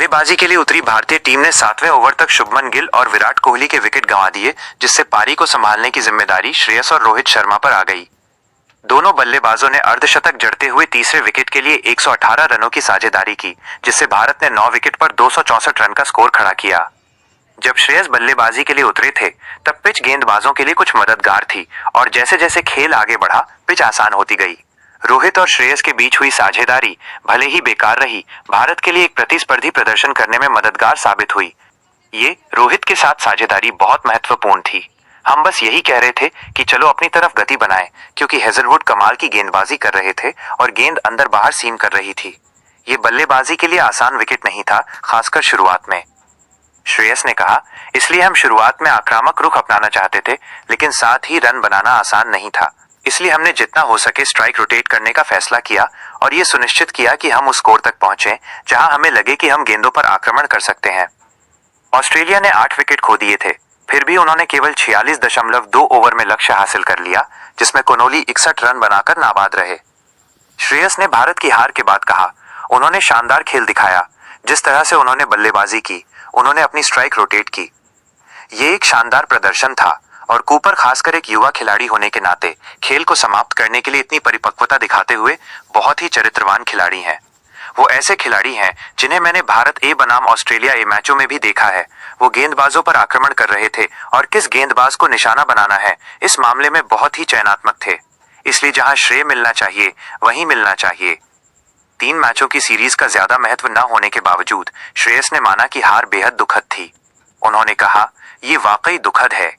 बल्लेबाजी के लिए उतरी भारतीय टीम ने 7वें ओवर तक शुभमन गिल और विराट कोहली के विकेट गंवा दिए, जिससे पारी को संभालने की जिम्मेदारी श्रेयस और रोहित शर्मा पर आ गई। दोनों बल्लेबाजों ने अर्धशतक जड़ते हुए तीसरे विकेट के लिए 118 रनों की साझेदारी की, जिससे भारत ने 9 विकेट पर 264 रन का स्कोर खड़ा किया। जब श्रेयस बल्लेबाजी के लिए उतरे थे, तब पिच गेंदबाजों के लिए कुछ मददगार थी और जैसे जैसे खेल आगे बढ़ा, पिच आसान होती गई। रोहित और श्रेयस के बीच हुई साझेदारी भले ही बेकार रही, भारत के लिए एक प्रतिस्पर्धी प्रदर्शन करने में मददगार साबित हुई। ये रोहित के साथ साझेदारी बहुत महत्वपूर्ण थी। हम बस यही कह रहे थे कि चलो अपनी तरफ गति बनाएं, क्योंकि हेजलवुड कमाल की गेंदबाजी कर रहे थे और गेंद अंदर बाहर सीम कर रही थी। ये बल्लेबाजी के लिए आसान विकेट नहीं था, खासकर शुरुआत में। श्रेयस ने कहा, इसलिए हम शुरुआत में आक्रामक रुख अपनाना चाहते थे, लेकिन साथ ही रन बनाना आसान नहीं था। इसलिए हमने जितना हो सके स्ट्राइक रोटेट करने का फैसला किया और ये सुनिश्चित किया कि हम उस स्कोर तक पहुंचे जहां हमें लगे कि हम गेंदों पर आक्रमण कर सकते हैं। ऑस्ट्रेलिया ने 8 विकेट खो दिए थे, फिर भी उन्होंने केवल 46.2 ओवर में लक्ष्य हासिल कर लिया, जिसमें कोहली 61 रन बनाकर नाबाद रहे। श्रेयस ने भारत की हार के बाद कहा, उन्होंने शानदार खेल दिखाया। जिस तरह से उन्होंने बल्लेबाजी की, उन्होंने अपनी स्ट्राइक रोटेट की। ये एक शानदार प्रदर्शन था और कूपर खासकर एक युवा खिलाड़ी होने के नाते खेल को समाप्त करने के लिए इतनी परिपक्वता दिखाते हुए बहुत ही चरित्रवान खिलाड़ी हैं। वो ऐसे खिलाड़ी हैं जिन्हें मैंने भारत ए बनाम ऑस्ट्रेलिया ए मैचों में भी देखा है। वो गेंदबाजों पर आक्रमण कर रहे थे और किस गेंदबाज को निशाना बनाना है, इस मामले में बहुत ही चयनात्मक थे। इसलिए जहां श्रेय मिलना चाहिए वहीं मिलना चाहिए। 3 मैचों की सीरीज का ज्यादा महत्व न होने के बावजूद श्रेयस ने माना कि हार बेहद दुखद थी। उन्होंने कहा, ये वाकई दुखद है।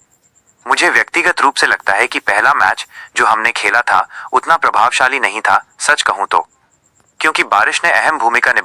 मुझे व्यक्तिगत रूप से लगता है कि पहला मैच जो हमने खेला था उतना प्रभावशाली नहीं था, सच कहूं तो, क्योंकि बारिश ने अहम भूमिका निभाई।